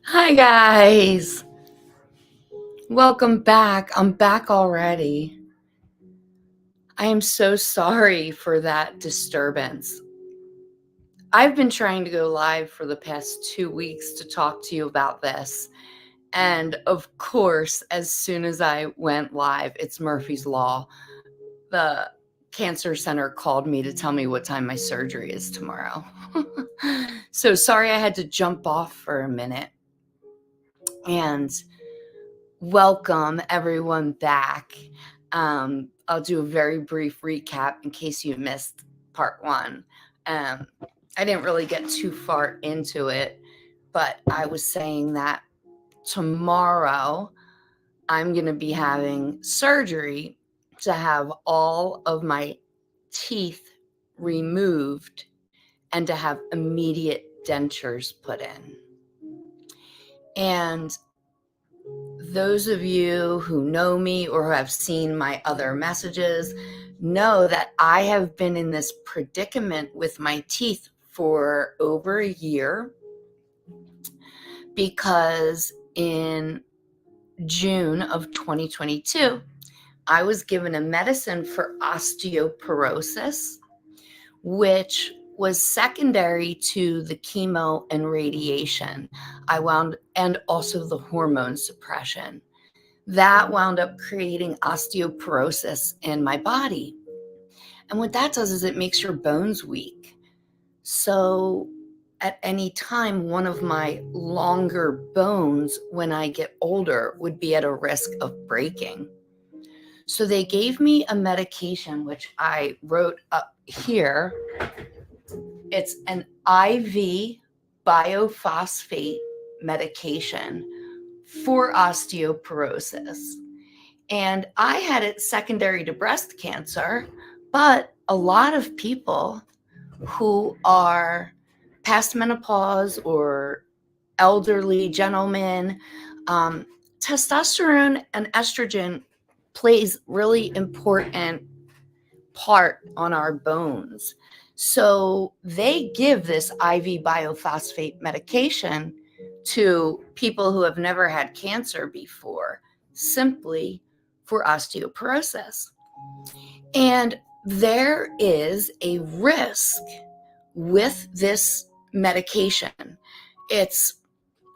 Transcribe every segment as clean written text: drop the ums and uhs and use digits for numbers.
Hi guys, welcome back. I'm back already. I am so sorry for that disturbance. I've been trying to go live for the past 2 weeks to talk to you about this. And of course, as soon as I went live, it's Murphy's Law. The cancer center called me to tell me what time my surgery is tomorrow. So sorry I had to jump off for a minute. And welcome everyone back. I'll do a very brief recap in case you missed part one. I didn't really get too far into it, but I was saying that tomorrow I'm going to be having surgery to have all of my teeth removed and to have immediate dentures put in. And those of you who know me or have seen my other messages know that I have been in this predicament with my teeth for over a year, because in June of 2022, I was given a medicine for osteoporosis, which was secondary to the chemo and radiation. And also the hormone suppression. That wound up creating osteoporosis in my body. And what that does is it makes your bones weak. So at any time, one of my longer bones when I get older would be at a risk of breaking. So they gave me a medication, which I wrote up here. It's an IV biophosphate medication for osteoporosis. And I had it secondary to breast cancer, but a lot of people who are past menopause or elderly gentlemen, testosterone and estrogen plays really important part on our bones. So they give this IV biophosphate medication to people who have never had cancer before, simply for osteoporosis. And there is a risk with this medication. It's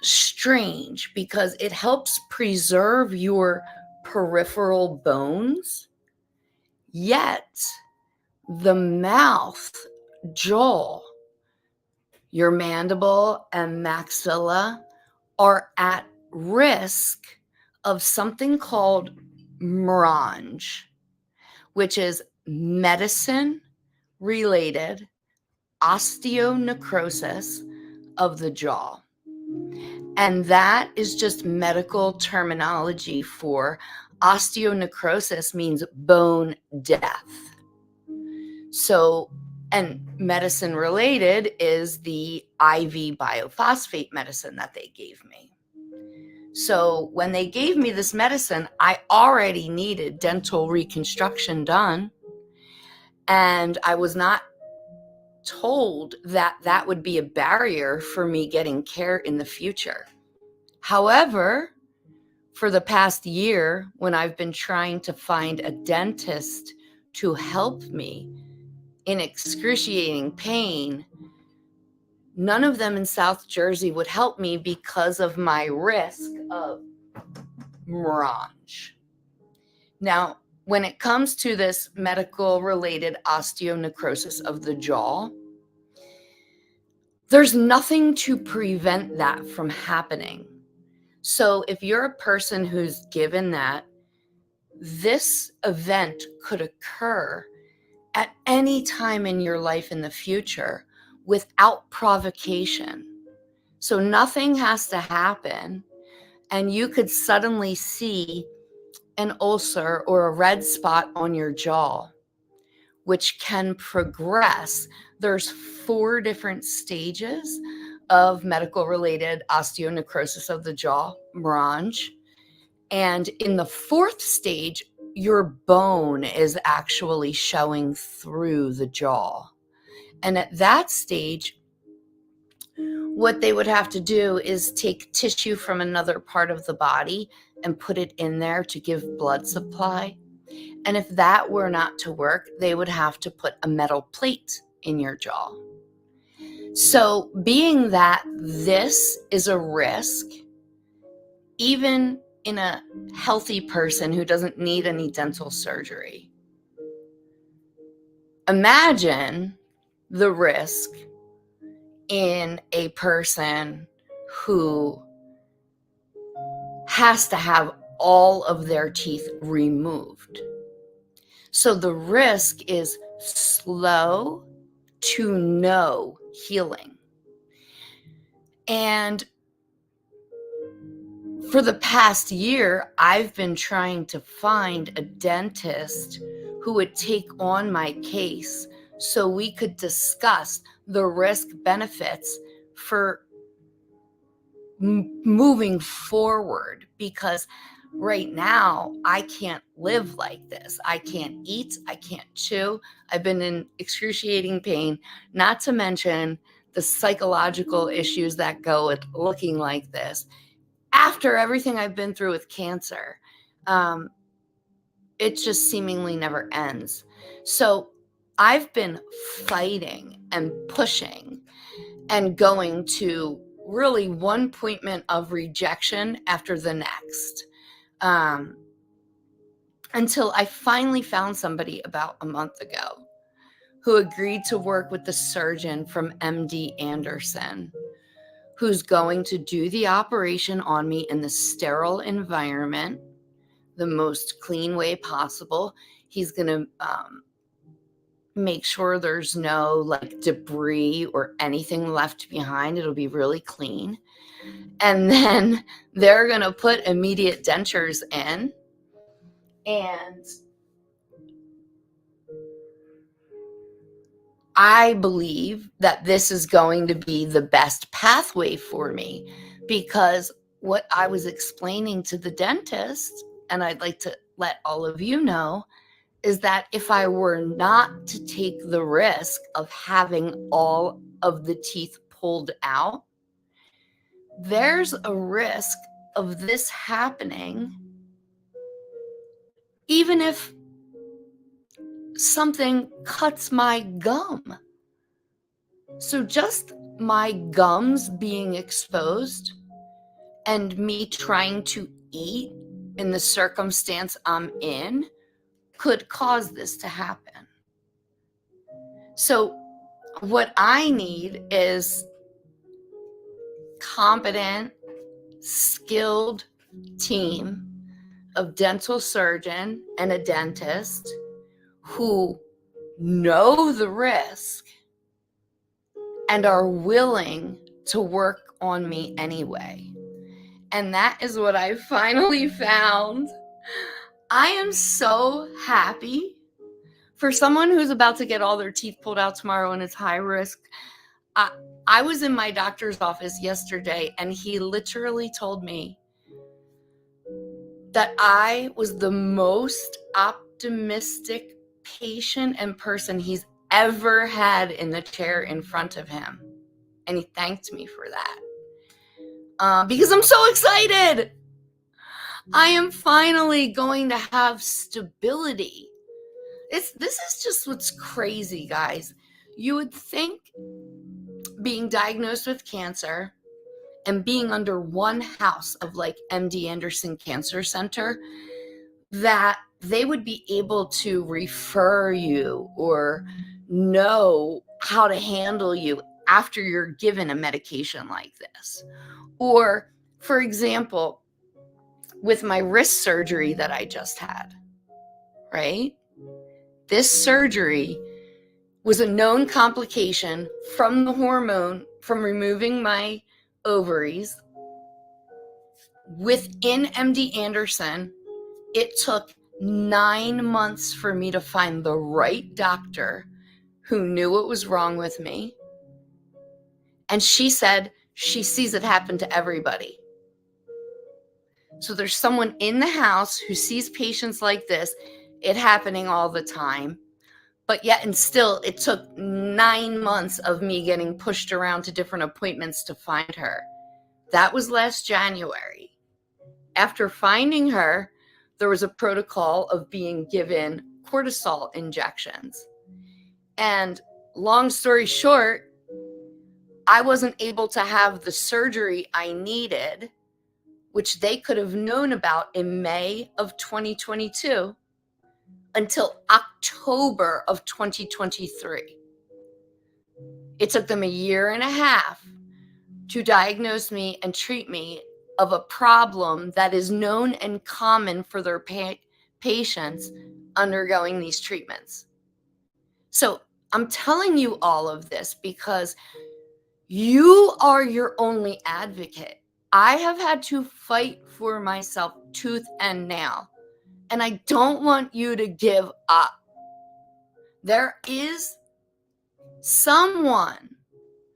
strange because it helps preserve your peripheral bones, yet the mouth, jaw, your mandible and maxilla are at risk of something called MRONJ, which is medicine-related osteonecrosis of the jaw. And that is just medical terminology for osteonecrosis, means bone death. So, and medicine related is the IV biophosphate medicine that they gave me. So when they gave me this medicine, I already needed dental reconstruction done. And I was not told that that would be a barrier for me getting care in the future. However, for the past year, when I've been trying to find a dentist to help me in excruciating pain, none of them in South Jersey would help me because of my risk of MRONJ. Now, when it comes to this medical-related osteonecrosis of the jaw, there's nothing to prevent that from happening. So if you're a person who's given that, this event could occur at any time in your life in the future without provocation. So nothing has to happen, and you could suddenly see an ulcer or a red spot on your jaw, which can progress. There's 4 different stages of medical-related osteonecrosis of the jaw, MRONJ. And in the 4th stage, your bone is actually showing through the jaw. And at that stage, what they would have to do is take tissue from another part of the body and put it in there to give blood supply. And if that were not to work, they would have to put a metal plate in your jaw. So being that this is a risk, even in a healthy person who doesn't need any dental surgery, imagine the risk in a person who has to have all of their teeth removed. So the risk is slow to no healing. And for the past year, I've been trying to find a dentist who would take on my case so we could discuss the risk benefits for moving forward, because right now I can't live like this. I can't eat, I can't chew. I've been in excruciating pain, not to mention the psychological issues that go with looking like this. After everything I've been through with cancer, it just seemingly never ends. So I've been fighting and pushing and going to really one appointment of rejection after the next, until I finally found somebody about a month ago who agreed to work with the surgeon from MD Anderson, who's going to do the operation on me in the sterile environment, the most clean way possible. He's going to make sure there's no like debris or anything left behind. It'll be really clean. And then they're going to put immediate dentures in. And I believe that this is going to be the best pathway for me, because what I was explaining to the dentist, and I'd like to let all of you know, is that if I were not to take the risk of having all of the teeth pulled out, there's a risk of this happening even if something cuts my gum. So just my gums being exposed and me trying to eat in the circumstance I'm in could cause this to happen. So what I need is competent, skilled team of dental surgeon and a dentist who know the risk and are willing to work on me anyway. And that is what I finally found. I am so happy for someone who's about to get all their teeth pulled out tomorrow and it's high risk. I was in my doctor's office yesterday and he literally told me that I was the most optimistic patient and person he's ever had in the chair in front of him. And he thanked me for that. Because I'm so excited. I am finally going to have stability. This is just what's crazy, guys. You would think being diagnosed with cancer and being under one house of like MD Anderson Cancer Center, that they would be able to refer you or know how to handle you after you're given a medication like this. Or, for example, with my wrist surgery that I just had, right? This surgery was a known complication from the hormone, from removing my ovaries. Within MD Anderson, it took 9 months for me to find the right doctor who knew what was wrong with me. And she said she sees it happen to everybody. So there's someone in the house who sees patients like this, it happening all the time. But yet and still, it took 9 months of me getting pushed around to different appointments to find her. That was last January. After finding her, there was a protocol of being given cortisol injections. And long story short, I wasn't able to have the surgery I needed, which they could have known about in May of 2022, until October of 2023. It took them 1.5 years to diagnose me and treat me of a problem that is known and common for their patients undergoing these treatments. So I'm telling you all of this because you are your only advocate. I have had to fight for myself tooth and nail, and I don't want you to give up. There is someone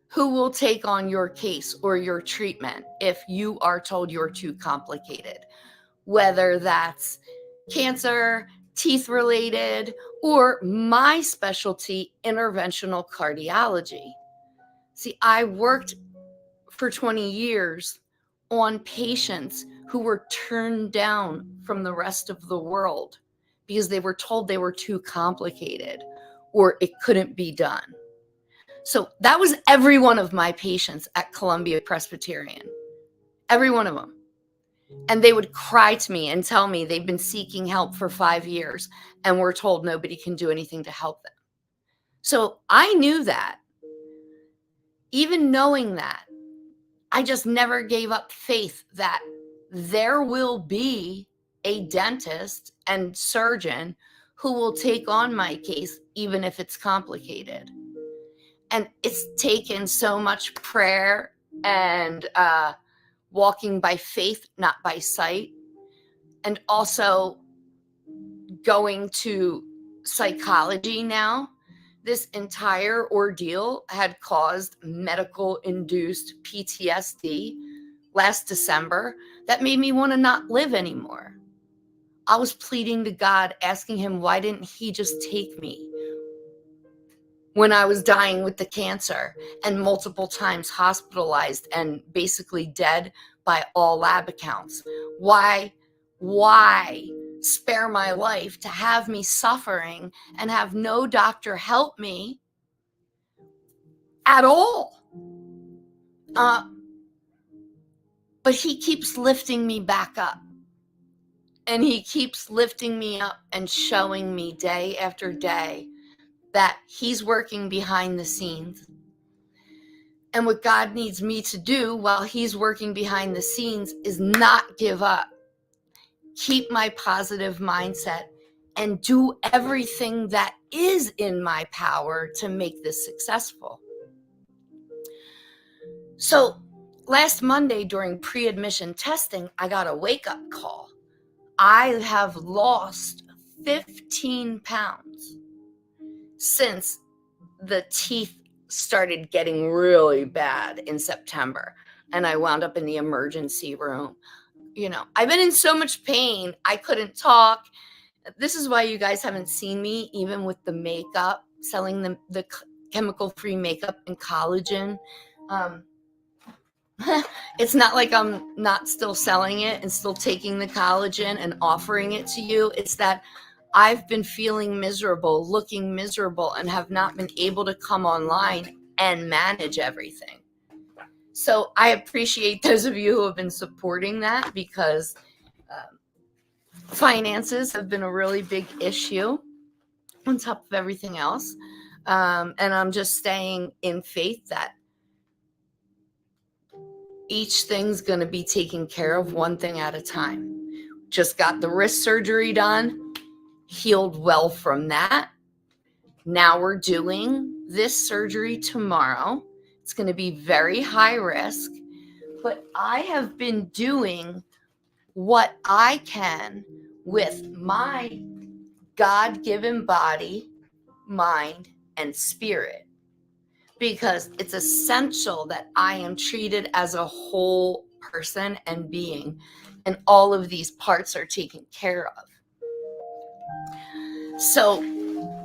who will take on your case or your treatment if you are told you're too complicated, whether that's cancer, teeth related, or my specialty, interventional cardiology. See, I worked for 20 years on patients who were turned down from the rest of the world because they were told they were too complicated or it couldn't be done. So that was every one of my patients at Columbia Presbyterian, every one of them. And they would cry to me and tell me they've been seeking help for 5 years and were told nobody can do anything to help them. So I knew that. Even knowing that, I just never gave up faith that there will be a dentist and surgeon who will take on my case, even if it's complicated. And it's taken so much prayer and walking by faith, not by sight, and also going to psychology now. This entire ordeal had caused medical-induced PTSD last December that made me want to not live anymore. I was pleading to God, asking him, why didn't he just take me when I was dying with the cancer and multiple times hospitalized and basically dead by all lab accounts? Why spare my life to have me suffering and have no doctor help me at all? But he keeps lifting me back up. And he keeps lifting me up and showing me day after day that he's working behind the scenes. And what God needs me to do while he's working behind the scenes is not give up. Keep my positive mindset and do everything that is in my power to make this successful. So last Monday during pre-admission testing, I got a wake-up call. I have lost 15 pounds since the teeth started getting really bad in September, and I wound up in the emergency room. You know, I've been in so much pain, I couldn't talk. This is why you guys haven't seen me, even with the makeup, selling the chemical-free makeup and collagen. It's not like I'm not still selling it and still taking the collagen and offering it to you. It's that I've been feeling miserable, looking miserable, and have not been able to come online and manage everything. So I appreciate those of you who have been supporting that, because finances have been a really big issue on top of everything else. And I'm just staying in faith that each thing's going to be taken care of one thing at a time. Just got the wrist surgery done, healed well from that. Now we're doing this surgery tomorrow. It's going to be very high risk, but I have been doing what I can with my God-given body, mind, and spirit, because it's essential that I am treated as a whole person and being, and all of these parts are taken care of. So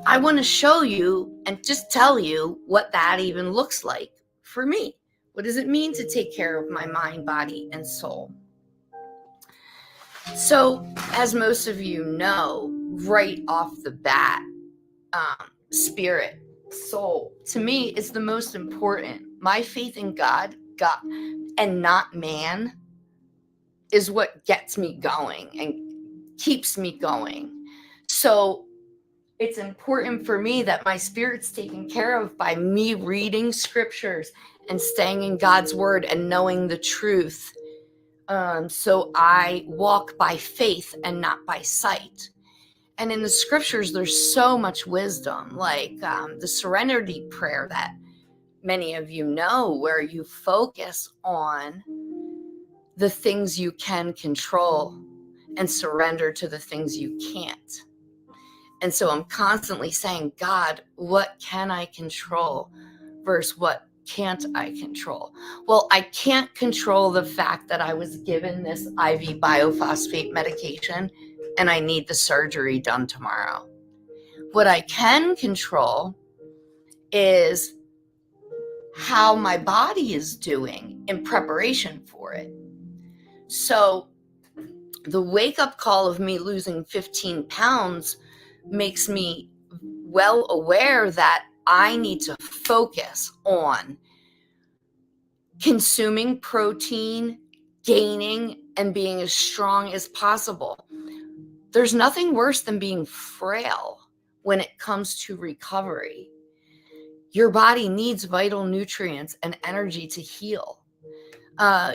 I want to show you and just tell you what that even looks like for me. What does it mean to take care of my mind, body, and soul? So, as most of you know, right off the bat, spirit, soul, to me is the most important. My faith in God, and not man, is what gets me going and keeps me going. So it's important for me that my spirit's taken care of by me reading scriptures and staying in God's word and knowing the truth. So I walk by faith and not by sight. And in the scriptures, there's so much wisdom, like the serenity prayer that many of you know, where you focus on the things you can control and surrender to the things you can't. And so I'm constantly saying, God, what can I control versus what can't I control? Well, I can't control the fact that I was given this IV biophosphate medication and I need the surgery done tomorrow. What I can control is how my body is doing in preparation for it. So the wake-up call of me losing 15 pounds makes me well aware that I need to focus on consuming protein, gaining, and being as strong as possible. There's nothing worse than being frail when it comes to recovery. Your body needs vital nutrients and energy to heal.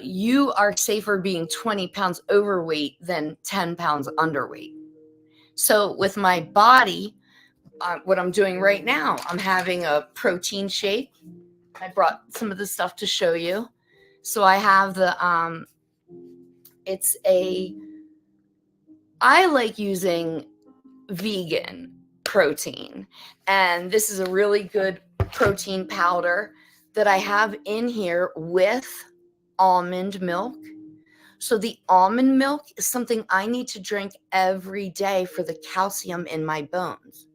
You are safer being 20 pounds overweight than 10 pounds underweight. So with my body, what I'm doing right now, I'm having a protein shake. I brought some of the stuff to show you. So I have the, I like using vegan protein. And this is a really good protein powder that I have in here with almond milk. So the almond milk is something I need to drink every day for the calcium in my bones.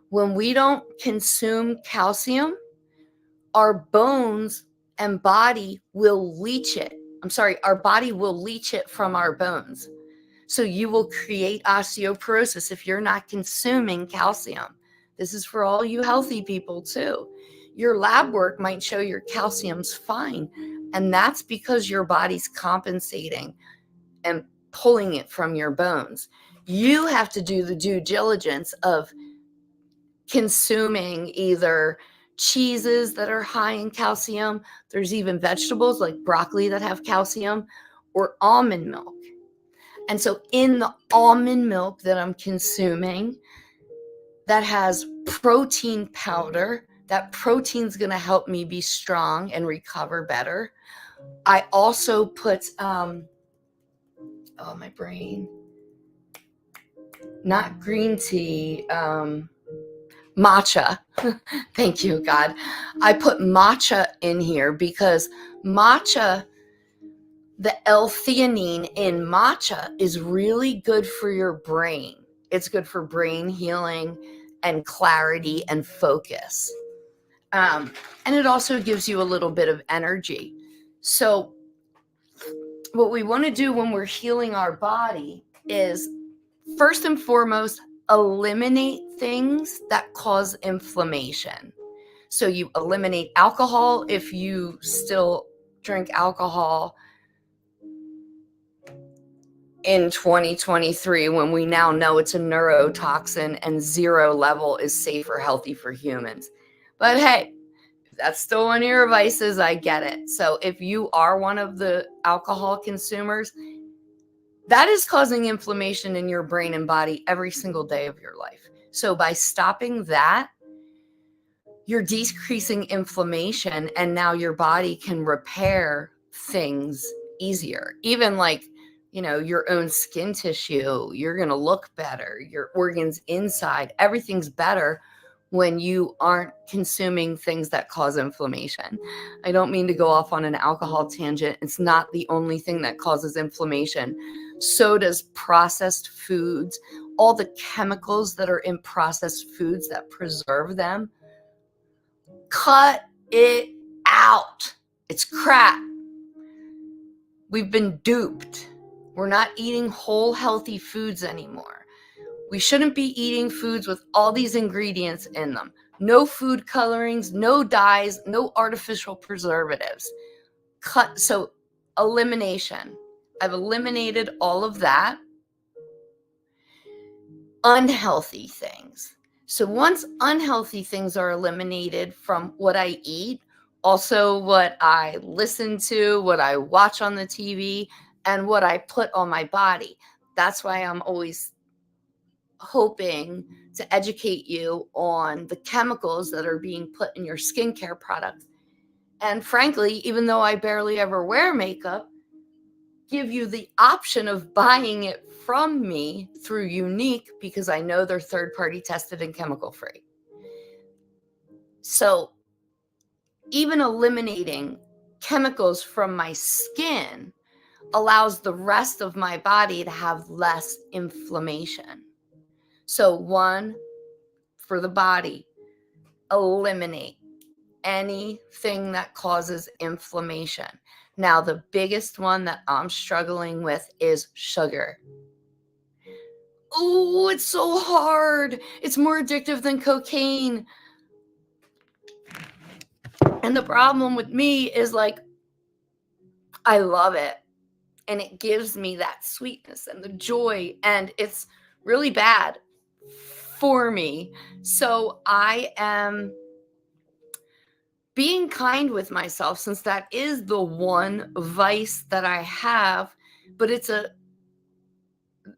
When we don't consume calcium, our bones and body will leach it. Our body will leach it from our bones. So you will create osteoporosis if you're not consuming calcium. This is for all you healthy people too. Your lab work might show your calcium's fine, and that's because your body's compensating and pulling it from your bones. You have to do the due diligence of consuming either cheeses that are high in calcium. There's even vegetables like broccoli that have calcium, or almond milk. And so in the almond milk that I'm consuming, that has protein powder, that protein's going to help me be strong and recover better. I also put, my brain, not green tea, matcha. Thank you, God. I put matcha in here because matcha, the L-theanine in matcha is really good for your brain. It's good for brain healing and clarity and focus. And it also gives you a little bit of energy. So what we want to do when we're healing our body is, first and foremost, eliminate things that cause inflammation. So you eliminate alcohol if you still drink alcohol in 2023, when we now know it's a neurotoxin and 0 level is safe or healthy for humans. But hey, if that's still one of your vices, I get it. So if you are one of the alcohol consumers, that is causing inflammation in your brain and body every single day of your life. So by stopping that, you're decreasing inflammation, and now your body can repair things easier. Even like, your own skin tissue, you're going to look better. Your organs inside, everything's better when you aren't consuming things that cause inflammation. I don't mean to go off on an alcohol tangent. It's not the only thing that causes inflammation. So does processed foods, all the chemicals that are in processed foods that preserve them. Cut it out. It's crap. We've been duped. We're not eating whole, healthy foods anymore. We shouldn't be eating foods with all these ingredients in them. No food colorings, no dyes, no artificial preservatives. So elimination. I've eliminated all of that. Unhealthy things. So once unhealthy things are eliminated from what I eat, also what I listen to, what I watch on the TV, and what I put on my body. That's why I'm always hoping to educate you on the chemicals that are being put in your skincare products. And frankly, even though I barely ever wear makeup, give you the option of buying it from me through Unique because I know they're third-party tested and chemical free. So even eliminating chemicals from my skin allows the rest of my body to have less inflammation. So one, for the body, eliminate anything that causes inflammation. Now, the biggest one that I'm struggling with is sugar. Oh, it's so hard. It's more addictive than cocaine. And the problem with me is like, I love it. And it gives me that sweetness and the joy. And it's really bad for me. So I am being kind with myself, since that is the one vice that I have. But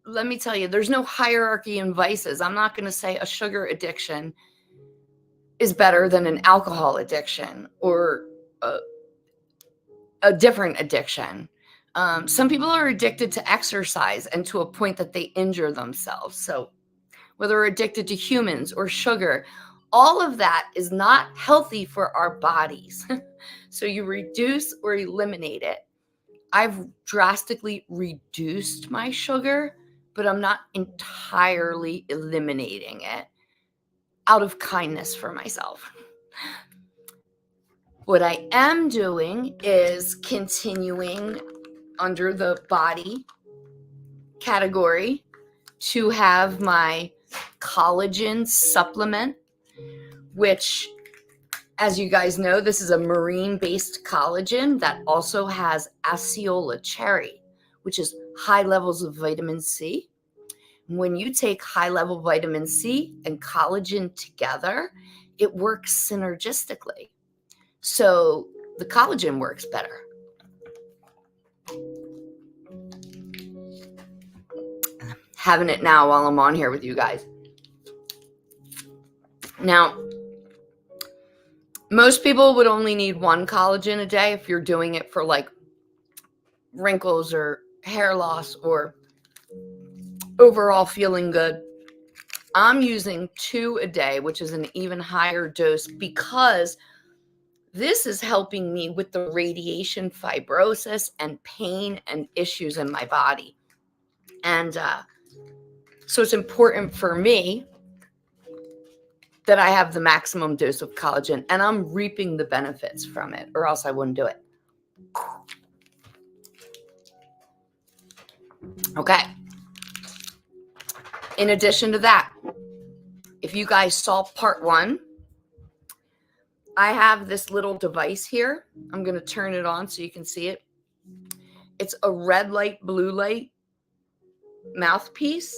let me tell you, there's no hierarchy in vices. I'm not going to say a sugar addiction is better than an alcohol addiction or a different addiction. Some people are addicted to exercise and to a point that they injure themselves. So whether we're addicted to humans or sugar, all of that is not healthy for our bodies. So you reduce or eliminate it. I've drastically reduced my sugar, but I'm not entirely eliminating it out of kindness for myself. What I am doing is continuing under the body category to have my collagen supplement, which, as you guys know, this is a marine-based collagen that also has acerola cherry, which is high levels of vitamin C. When you take high-level vitamin C and collagen together, it works synergistically. So the collagen works better. Having it now while I'm on here with you guys. Now, most people would only need one collagen a day if you're doing it for like wrinkles or hair loss or overall feeling good. I'm using 2 a day, which is an even higher dose, because this is helping me with the radiation, fibrosis, and pain and issues in my body. And so it's important for me that I have the maximum dose of collagen, and I'm reaping the benefits from it, or else I wouldn't do it. Okay. In addition to that, if you guys saw part 1, I have this little device here. I'm going to turn it on so you can see it. It's a red light, blue light mouthpiece.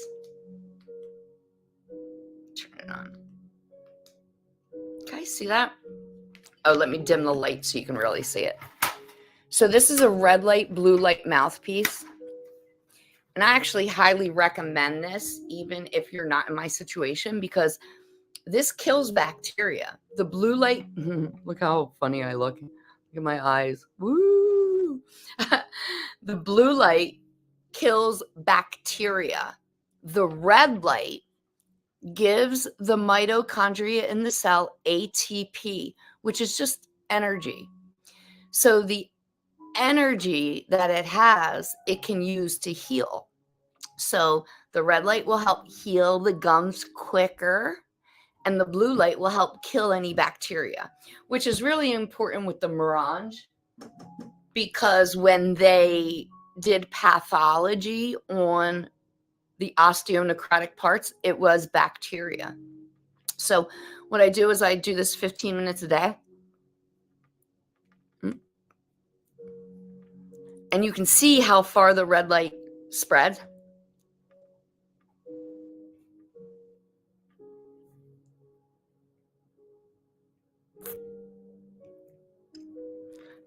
Turn it on. Okay, see that? Oh, let me dim the light so you can really see it. So this is a red light, blue light mouthpiece. And I actually highly recommend this, even if you're not in my situation, because this kills bacteria. The blue light, look how funny I look. Look at my eyes. Woo! The blue light kills bacteria. The red light gives the mitochondria in the cell ATP, which is just energy. So the energy that it has, it can use to heal. So the red light will help heal the gums quicker, and the blue light will help kill any bacteria, which is really important with the MRONJ, because when they did pathology on the osteonecrotic parts, it was bacteria. So what I do is I do this 15 minutes a day. And you can see how far the red light spread.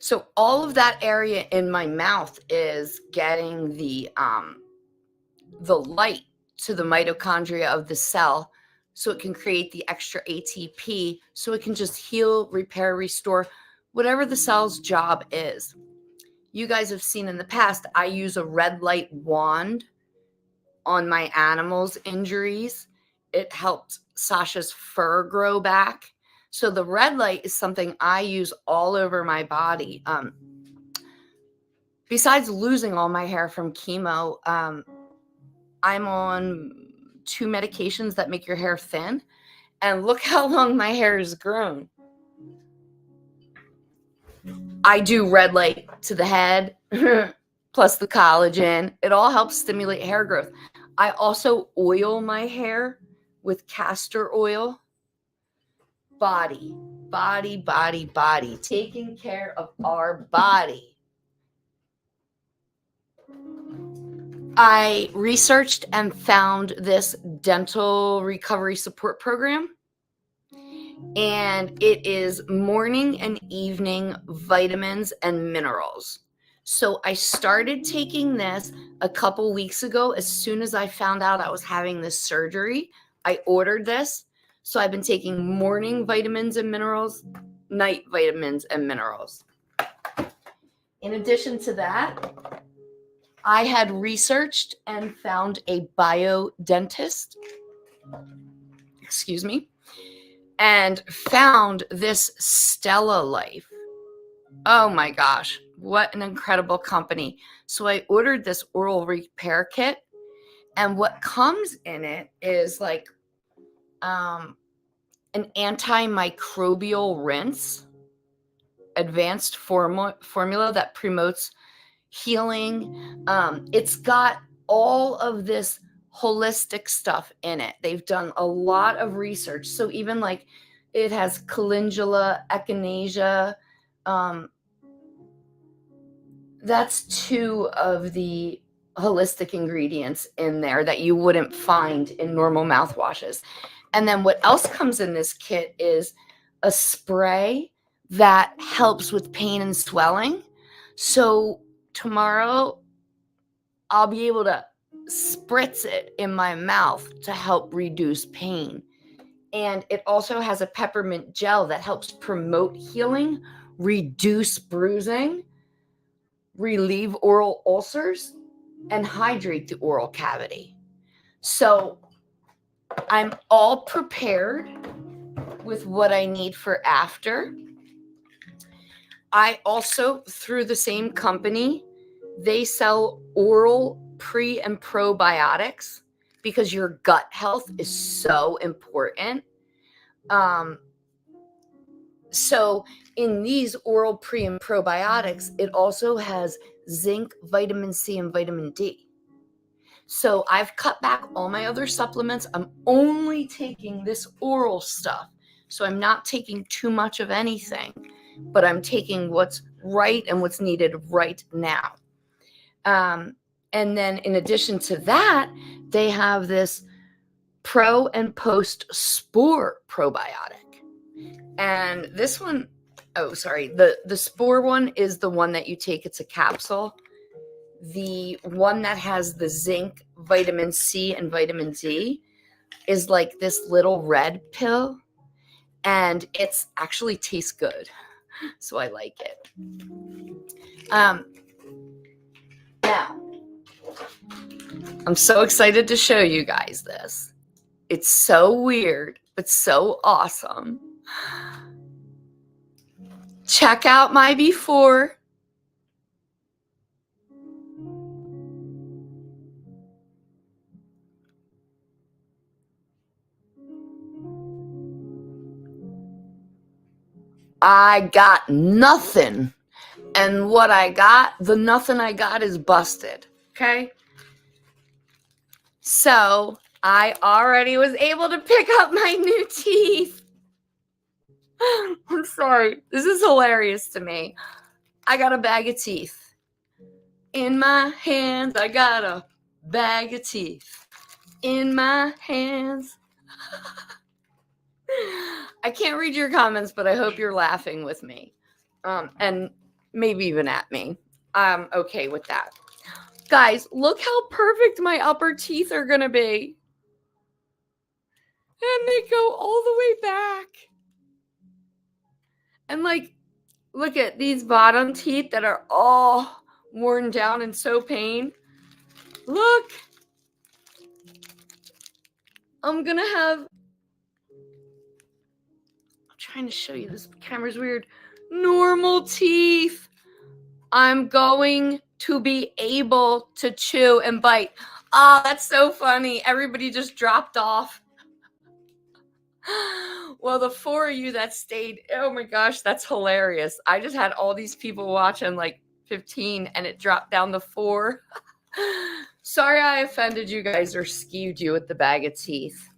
So all of that area in my mouth is getting the light to the mitochondria of the cell, so it can create the extra ATP, so it can just heal, repair, restore, whatever the cell's job is. You guys have seen in the past, I use a red light wand on my animals' injuries. It helped Sasha's fur grow back. So the red light is something I use all over my body. Besides losing all my hair from chemo, I'm on 2 medications that make your hair thin. And look how long my hair has grown. I do red light to the head, plus the collagen. It all helps stimulate hair growth. I also oil my hair with castor oil. Body, taking care of our body. I researched and found this dental recovery support program, and it is morning and evening vitamins and minerals. So I started taking this a couple weeks ago. As soon as I found out I was having this surgery, I ordered this. So I've been taking morning vitamins and minerals, night vitamins and minerals. In addition to that, I had researched and found a biodentist, and found this Stella Life. Oh my gosh, what an incredible company. So I ordered this oral repair kit, and what comes in it is like an antimicrobial rinse, advanced formula that promotes healing. It's got all of this holistic stuff in it. They've done a lot of research. So even like it has calendula, echinacea. That's 2 of the holistic ingredients in there that you wouldn't find in normal mouthwashes. And then what else comes in this kit is a spray that helps with pain and swelling. So tomorrow I'll be able to spritz it in my mouth to help reduce pain. And it also has a peppermint gel that helps promote healing, reduce bruising, relieve oral ulcers, and hydrate the oral cavity. So I'm all prepared with what I need for after. I also, through the same company, they sell oral pre and probiotics because your gut health is so important. So in these oral pre and probiotics, it also has zinc, vitamin C, and vitamin D. So I've cut back all my other supplements. I'm only taking this oral stuff. So I'm not taking too much of anything, but I'm taking what's right and what's needed right now. And then in addition to that, they have this pro and post spore probiotic. And this one, the spore one is the one that you take. It's a capsule. The one that has the zinc, vitamin C, and vitamin D is like this little red pill, and it's actually tastes good. So I like it. Now, I'm so excited to show you guys this. It's so weird, but so awesome. Check out my before. I got nothing. And what I got, the nothing I got is busted. Okay? So I already was able to pick up my new teeth. I'm sorry. This is hilarious to me. I got a bag of teeth. In my hands, I got a bag of teeth. In my hands. I can't read your comments, but I hope you're laughing with me. And maybe even at me. I'm okay with that. Guys, look how perfect my upper teeth are going to be. And they go all the way back. And like, look at these bottom teeth that are all worn down and so pain. Look. I'm going to have, I'm trying to show you, this camera's weird, normal teeth. I'm going to be able to chew and bite. Oh, that's so funny. Everybody just dropped off. Well, the 4 of you that stayed, oh my gosh, that's hilarious. I just had all these people watching, like 15, and it dropped down to 4. Sorry I offended you guys or skewed you with the bag of teeth.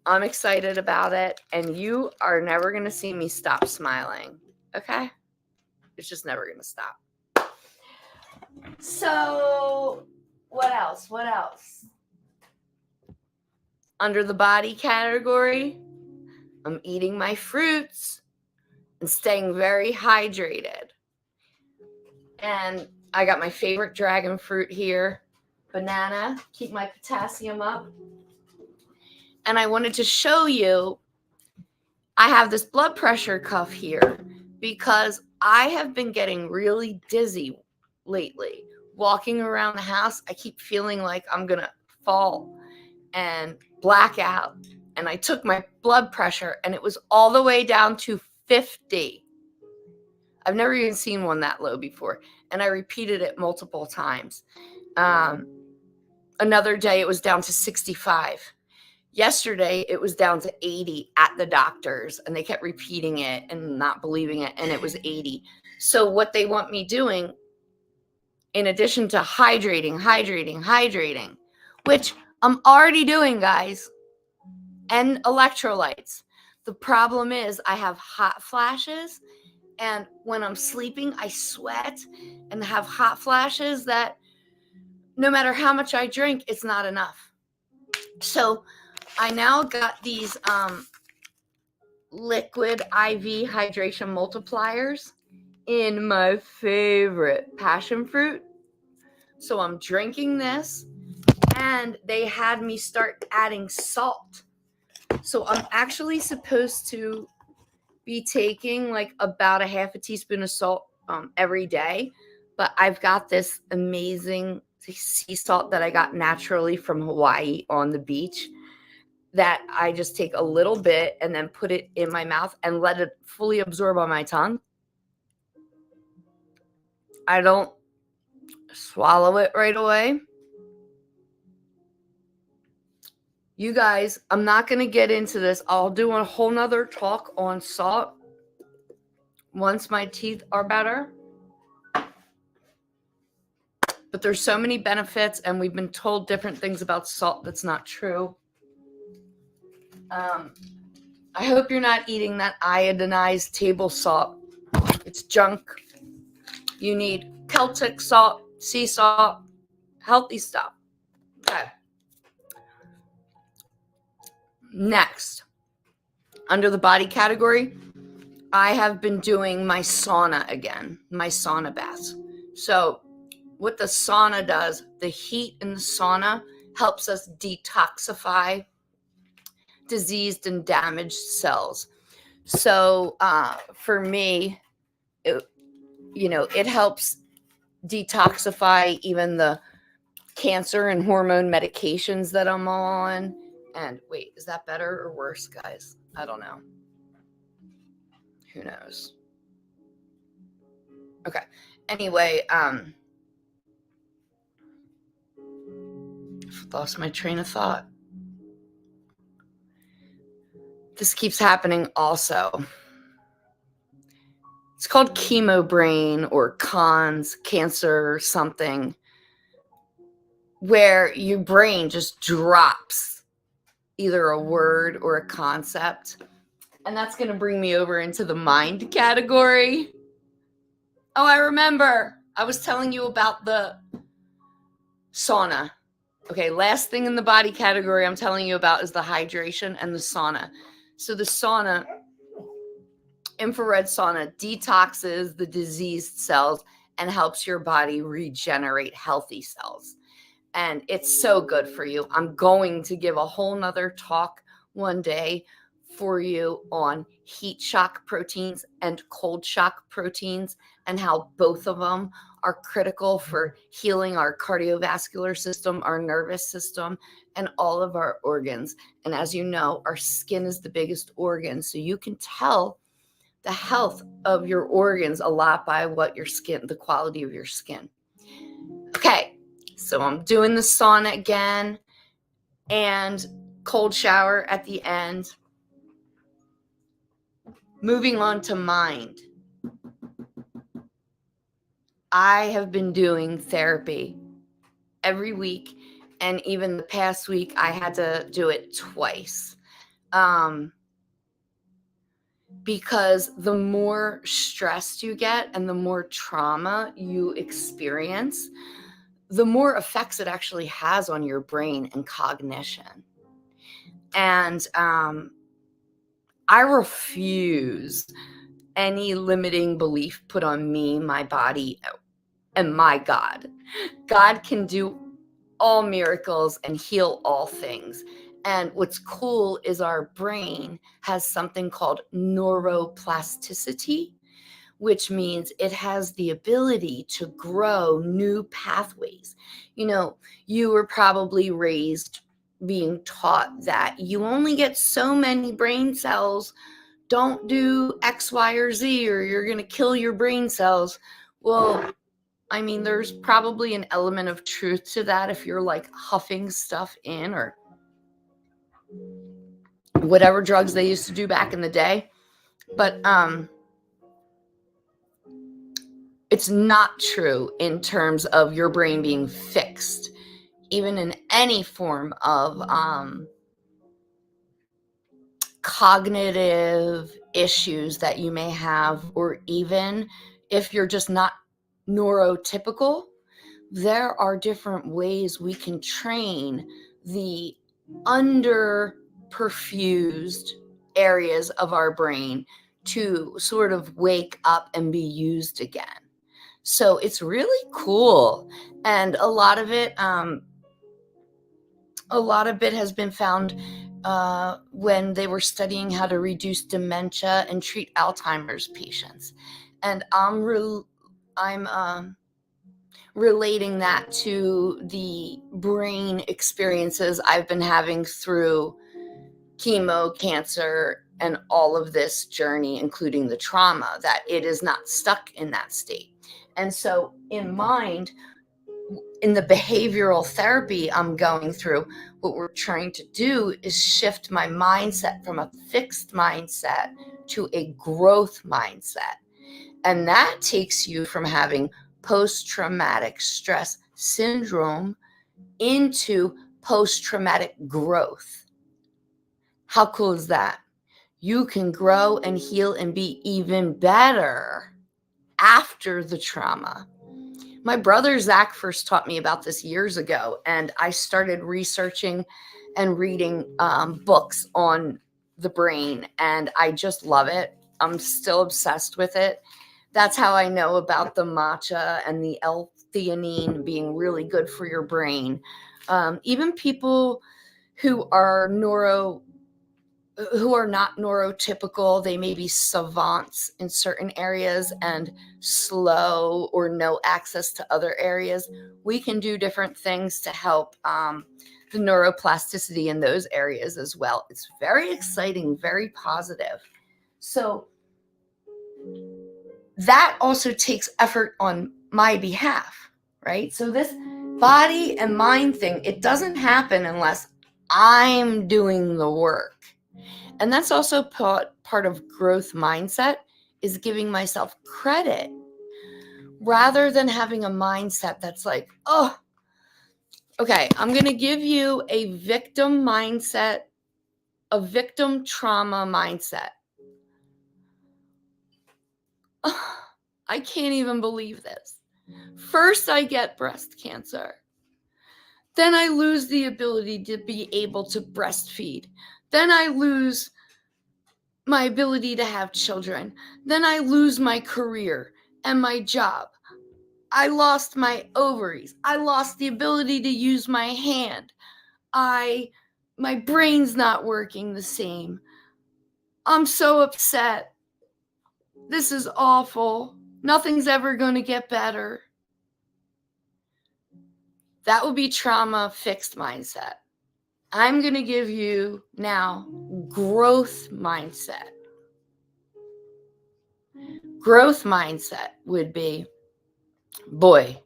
I'm excited about it, and you are never going to see me stop smiling, okay? It's just never going to stop. So, what else? What else? Under the body category, I'm eating my fruits and staying very hydrated. And I got my favorite dragon fruit here, banana, keep my potassium up. And I wanted to show you, I have this blood pressure cuff here because I have been getting really dizzy lately. Walking around the house, I keep feeling like I'm going to fall and black out. And I took my blood pressure and it was all the way down to 50. I've never even seen one that low before. And I repeated it multiple times. Another day it was down to 65. Yesterday it was down to 80 at the doctor's, and they kept repeating it and not believing it, and it was 80. So what they want me doing, in addition to hydrating, which I'm already doing, guys, and electrolytes. The problem is I have hot flashes, and when I'm sleeping, I sweat and have hot flashes that no matter how much I drink, it's not enough. So I now got these liquid IV hydration multipliers in my favorite passion fruit. So I'm drinking this, and they had me start adding salt. So I'm actually supposed to be taking like about a half a teaspoon of salt every day. But I've got this amazing sea salt that I got naturally from Hawaii on the beach that I just take a little bit and then put it in my mouth and let it fully absorb on my tongue. I don't swallow it right away. You guys, I'm not going to get into this. I'll do a whole nother talk on salt once my teeth are better. But there's so many benefits, and we've been told different things about salt that's not true. I hope you're not eating that iodinized table salt. It's junk. You need Celtic salt, sea salt, healthy stuff. Okay. Next, under the body category, I have been doing my sauna again, my sauna baths. So what the sauna does, the heat in the sauna helps us detoxify diseased and damaged cells. So for me, it helps detoxify even the cancer and hormone medications that I'm on. And wait, is that better or worse, guys? I don't know. Who knows? Okay. Anyway, lost my train of thought. This keeps happening also. It's called chemo brain or cons, cancer, something, where your brain just drops either a word or a concept. And that's going to bring me over into the mind category. Oh, I remember. I was telling you about the sauna. Okay, last thing in the body category I'm telling you about is the hydration and the sauna. So the sauna, infrared sauna, detoxes the diseased cells and helps your body regenerate healthy cells. And it's so good for you. I'm going to give a whole nother talk one day for you on heat shock proteins and cold shock proteins and how both of them are critical for healing our cardiovascular system, our nervous system, and all of our organs. And as you know, our skin is the biggest organ. So you can tell the health of your organs a lot by what your skin, the quality of your skin. Okay, so I'm doing the sauna again and cold shower at the end. Moving on to mind. I have been doing therapy every week, and even the past week I had to do it twice. Because the more stressed you get and the more trauma you experience, the more effects it actually has on your brain and cognition. And I refuse any limiting belief put on me, my body, and my God. God can do all miracles and heal all things. And what's cool is our brain has something called neuroplasticity, which means it has the ability to grow new pathways. You know, you were probably raised being taught that you only get so many brain cells. Don't do X, Y, or Z, or you're going to kill your brain cells. Well, I mean, there's probably an element of truth to that if you're like huffing stuff in or whatever drugs they used to do back in the day. But it's not true in terms of your brain being fixed, even in any form of cognitive issues that you may have, or even if you're just not neurotypical. There are different ways we can train the under-perfused areas of our brain to sort of wake up and be used again. So it's really cool. And a lot of it has been found when they were studying how to reduce dementia and treat Alzheimer's patients. And I'm relating that to the brain experiences I've been having through chemo, cancer, and all of this journey, including the trauma, that it is not stuck in that state. And so in mind, in the behavioral therapy I'm going through, what we're trying to do is shift my mindset from a fixed mindset to a growth mindset. And that takes you from having post-traumatic stress syndrome into post-traumatic growth. How cool is that? You can grow and heal and be even better after the trauma. My brother Zach first taught me about this years ago, and I started researching and reading books on the brain, and I just love it. I'm still obsessed with it. That's how I know about the matcha and the L-theanine being really good for your brain. Even people who are not neurotypical, they may be savants in certain areas and slow or no access to other areas. We can do different things to help the neuroplasticity in those areas as well. It's very exciting, very positive. So that also takes effort on my behalf, right? So this body and mind thing, it doesn't happen unless I'm doing the work. And that's also part of growth mindset, is giving myself credit rather than having a mindset that's like, oh, okay, I'm going to give you a victim mindset, a victim trauma mindset. Oh, I can't even believe this. First, I get breast cancer. Then I lose the ability to be able to breastfeed. Then I lose my ability to have children. Then I lose my career and my job. I lost my ovaries. I lost the ability to use my hand. My brain's not working the same. I'm so upset. This is awful. Nothing's ever going to get better. That would be trauma fixed mindset. I'm going to give you now growth mindset. Growth mindset would be, boy,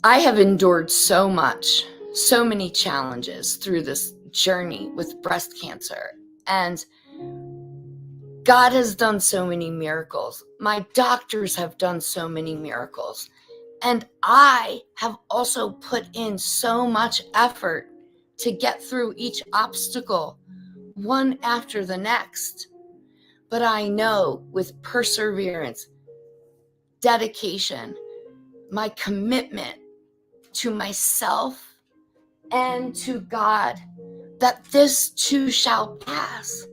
I have endured so much, so many challenges through this journey with breast cancer. And God has done so many miracles. My doctors have done so many miracles. And I have also put in so much effort to get through each obstacle, one after the next. But I know with perseverance, dedication, my commitment to myself and to God, that this too shall pass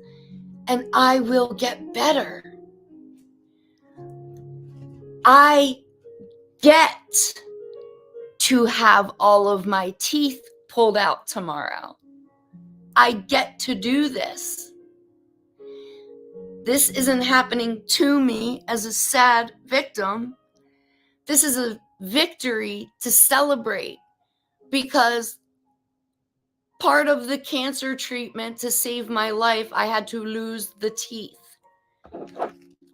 and I will get better. I get to have all of my teeth pulled out tomorrow. I get to do this. This isn't happening to me as a sad victim. This is a victory to celebrate, because part of the cancer treatment to save my life, I had to lose the teeth.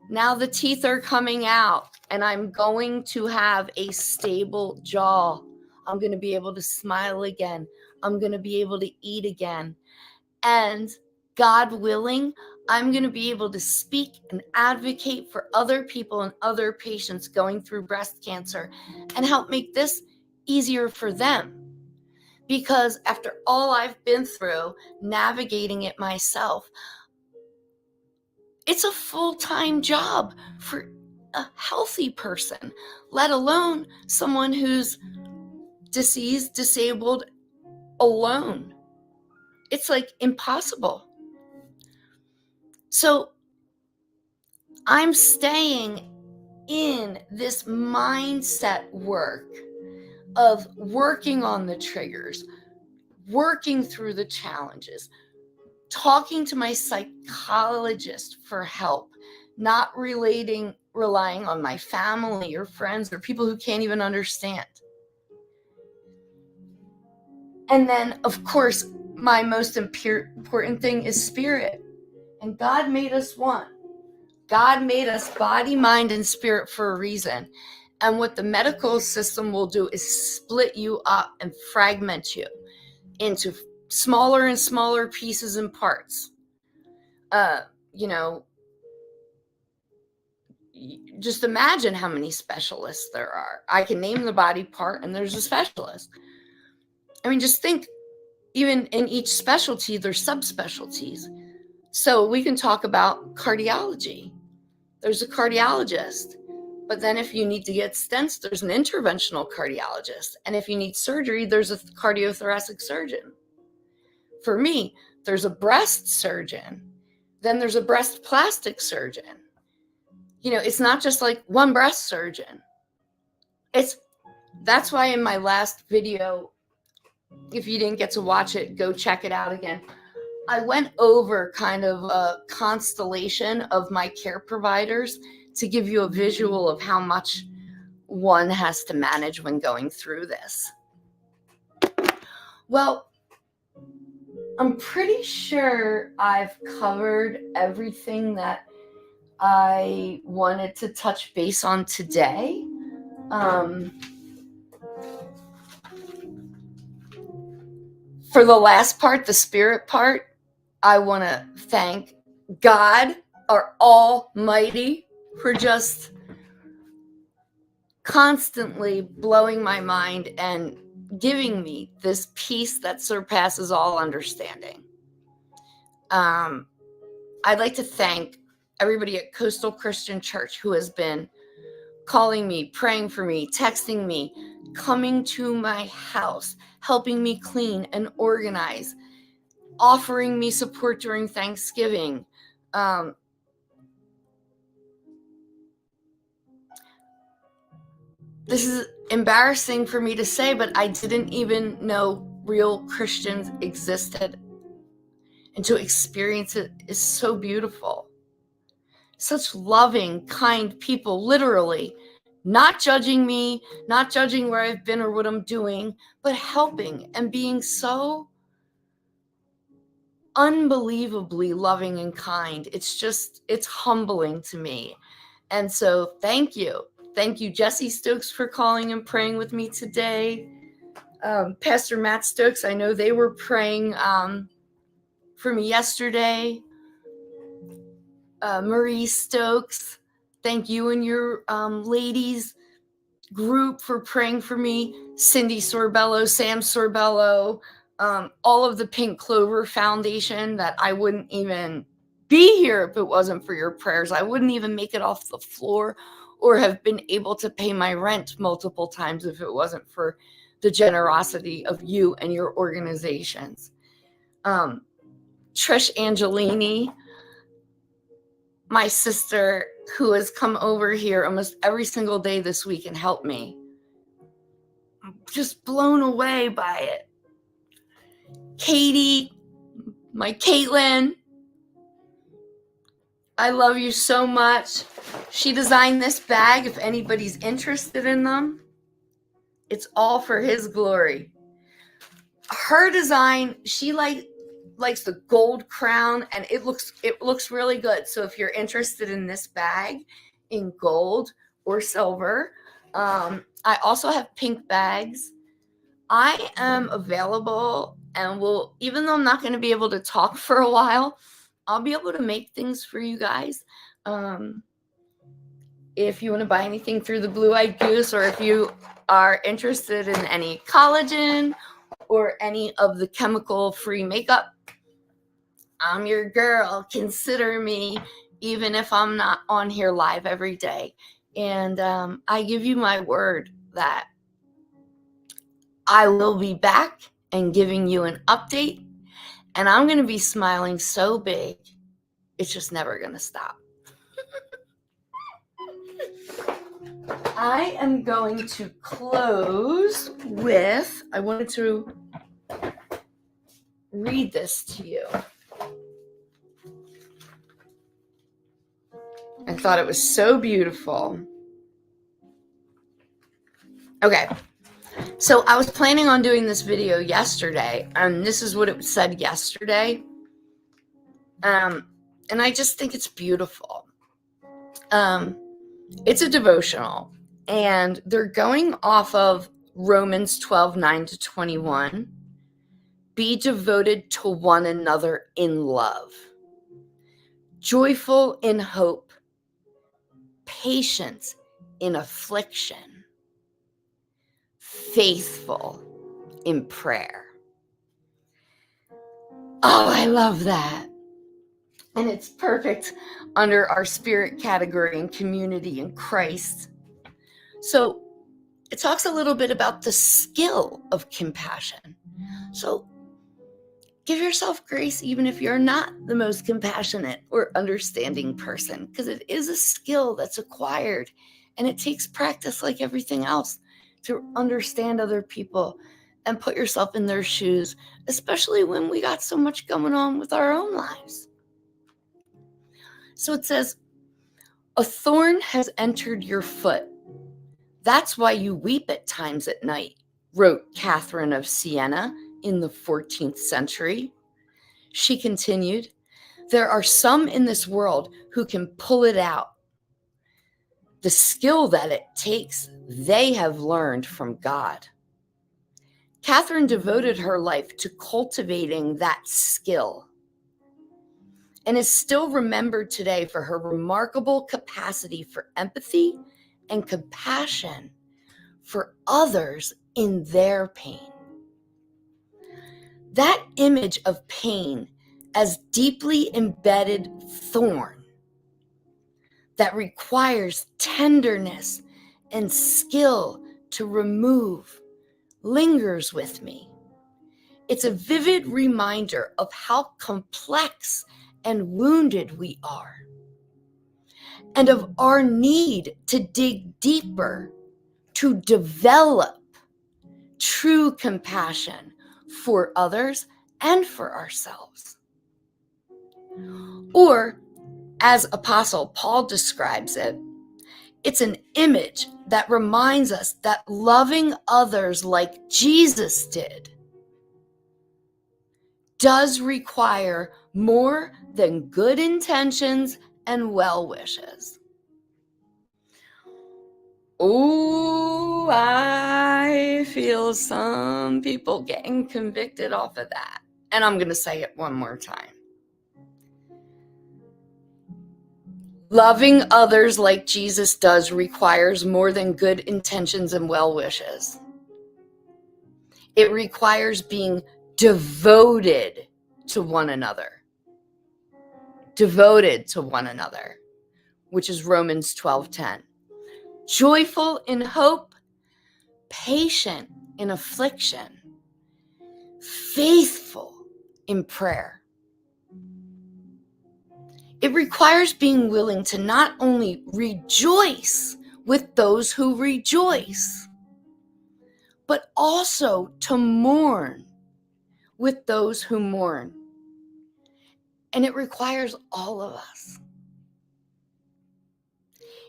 Now the teeth are coming out and I'm going to have a stable jaw. I'm going to be able to smile again. I'm going to be able to eat again. And God willing, I'm going to be able to speak and advocate for other people and other patients going through breast cancer and help make this easier for them. Because after all I've been through, navigating it myself, it's a full-time job for a healthy person, let alone someone who's diseased, disabled, alone. It's like impossible. So I'm staying in this mindset work of working on the triggers, working through the challenges, talking to my psychologist for help, not relying on my family or friends or people who can't even understand. And then, of course, my most important thing is spirit. And God made us one. God made us body, mind, and spirit for a reason. And what the medical system will do is split you up and fragment you into smaller and smaller pieces and parts. Just imagine how many specialists there are. I can name the body part and there's a specialist. I mean, just think, even in each specialty, there's subspecialties. So we can talk about cardiology. There's a cardiologist. But then if you need to get stents, there's an interventional cardiologist. And if you need surgery, there's a cardiothoracic surgeon. For me, there's a breast surgeon. Then there's a breast plastic surgeon. It's not just like one breast surgeon. That's why in my last video, if you didn't get to watch it, go check it out again. I went over kind of a constellation of my care providers to give you a visual of how much one has to manage when going through this. Well, I'm pretty sure I've covered everything that I wanted to touch base on today. For the last part, the spirit part, I want to thank God our Almighty for just constantly blowing my mind and giving me this peace that surpasses all understanding. I'd like to thank everybody at Coastal Christian Church who has been calling me, praying for me, texting me, coming to my house, helping me clean and organize, offering me support during Thanksgiving. This is embarrassing for me to say, but I didn't even know real Christians existed. And to experience it is so beautiful. Such loving, kind people, literally, not judging me, not judging where I've been or what I'm doing, but helping and being so unbelievably loving and kind. It's humbling to me. And so thank you. Thank you, Jesse Stokes, for calling and praying with me today. Pastor Matt Stokes, I know they were praying for me yesterday. Marie Stokes, thank you and your ladies group for praying for me. Cindy Sorbello, Sam Sorbello, all of the Pink Clover Foundation, that I wouldn't even be here if it wasn't for your prayers. I wouldn't even make it off the floor or have been able to pay my rent multiple times if it wasn't for the generosity of you and your organizations. Trish Angelini, my sister, who has come over here almost every single day this week and helped me. I'm just blown away by it. Katie, my Caitlin, I love you so much. She designed this bag. If anybody's interested in them, it's all for his glory. Her design, she likes the gold crown, and it looks really good. So if you're interested in this bag in gold or silver, I also have pink bags. I am available and will, even though I'm not going to be able to talk for a while, I'll be able to make things for you guys. If you want to buy anything through the Blue Eyed Goose, or if you are interested in any collagen or any of the chemical-free makeup, I'm your girl. Consider me, even if I'm not on here live every day. And I give you my word that I will be back and giving you an update. And I'm going to be smiling so big, it's just never going to stop. I am going to close with, I wanted to read this to you. I thought it was so beautiful. Okay, so I was planning on doing this video yesterday, and this is what it said yesterday. And I just think it's beautiful. It's a devotional, and they're going off of Romans 12:9-21. Be devoted to one another in love, joyful in hope, patient in affliction, faithful in prayer. Oh, I love that. And it's perfect under our spirit category and community in Christ. So it talks a little bit about the skill of compassion. So give yourself grace even if you're not the most compassionate or understanding person, because it is a skill that's acquired, and it takes practice like everything else to understand other people and put yourself in their shoes, especially when we got so much going on with our own lives. So it says, a thorn has entered your foot. That's why you weep at times at night, wrote Catherine of Siena in the 14th century. She continued, there are some in this world who can pull it out. The skill that it takes, they have learned from God. Catherine devoted her life to cultivating that skill. and is still remembered today for her remarkable capacity for empathy and compassion for others in their pain. That image of pain as deeply embedded thorn that requires tenderness and skill to remove lingers with me. It's a vivid reminder of how complex and wounded we are, and of our need to dig deeper to develop true compassion for others and for ourselves. Or, as Apostle Paul describes it, it's an image that reminds us that loving others like Jesus did does require more than good intentions and well wishes. Oh, I feel some people getting convicted off of that. And I'm going to say it one more time. Loving others like Jesus does requires more than good intentions and well wishes. It requires being devoted to one another. Devoted to one another, which is Romans 12:10. Joyful in hope, patient in affliction, faithful in prayer. It requires being willing to not only rejoice with those who rejoice, but also to mourn with those who mourn. And it requires all of us.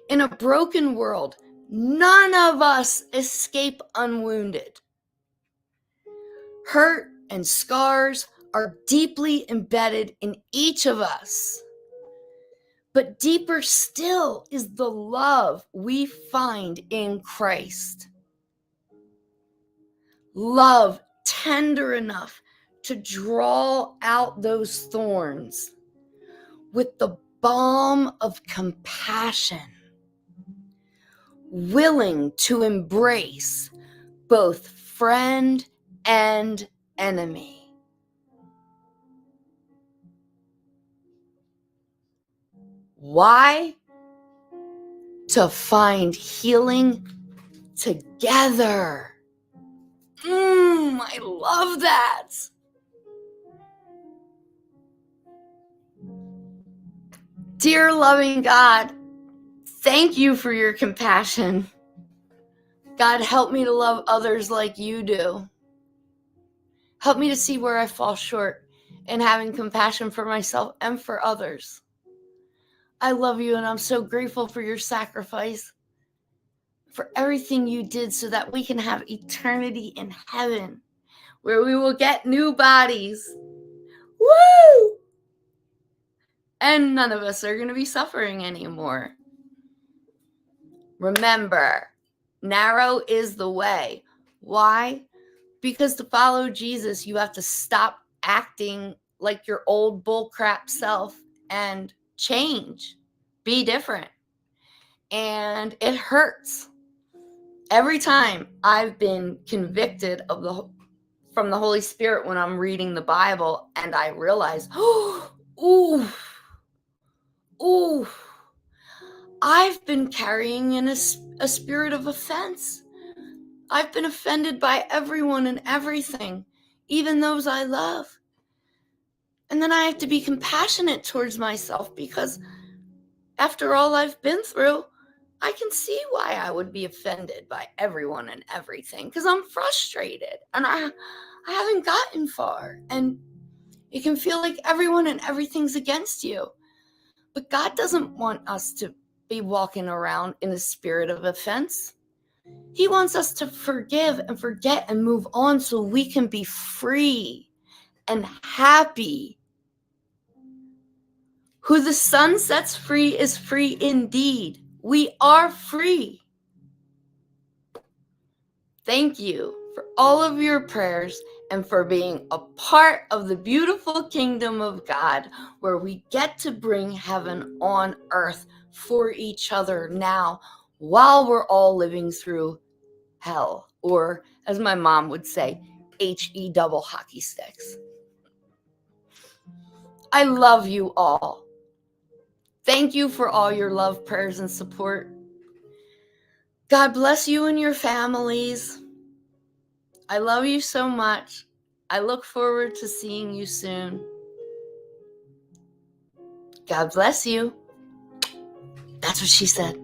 In a broken world, none of us escape unwounded. Hurt and scars are deeply embedded in each of us. But deeper still is the love we find in Christ. Love tender enough to draw out those thorns with the balm of compassion, willing to embrace both friend and enemy. Why? To find healing together. I love that. Dear loving God, thank you for your compassion. God, help me to love others like you do. Help me to see where I fall short in having compassion for myself and for others. I love you, and I'm so grateful for your sacrifice, for everything you did so that we can have eternity in heaven, where we will get new bodies. Woo! And none of us are going to be suffering anymore. Remember, narrow is the way. Why? Because to follow Jesus, you have to stop acting like your old bullcrap self and change. Be different. And it hurts. Every time I've been convicted from the Holy Spirit when I'm reading the Bible, and I realize, I've been carrying in a spirit of offense. I've been offended by everyone and everything, even those I love. And then I have to be compassionate towards myself, because after all I've been through, I can see why I would be offended by everyone and everything, because I'm frustrated and I haven't gotten far, and it can feel like everyone and everything's against you. But God doesn't want us to be walking around in a spirit of offense. He wants us to forgive and forget and move on so we can be free and happy. Who the Son sets free is free indeed. We are free. Thank you for all of your prayers, and for being a part of the beautiful kingdom of God, where we get to bring heaven on earth for each other now, while we're all living through hell, or as my mom would say, HE double hockey sticks. I love you all. Thank you for all your love, prayers, and support. God bless you and your families. I love you so much. I look forward to seeing you soon. God bless you. That's what she said.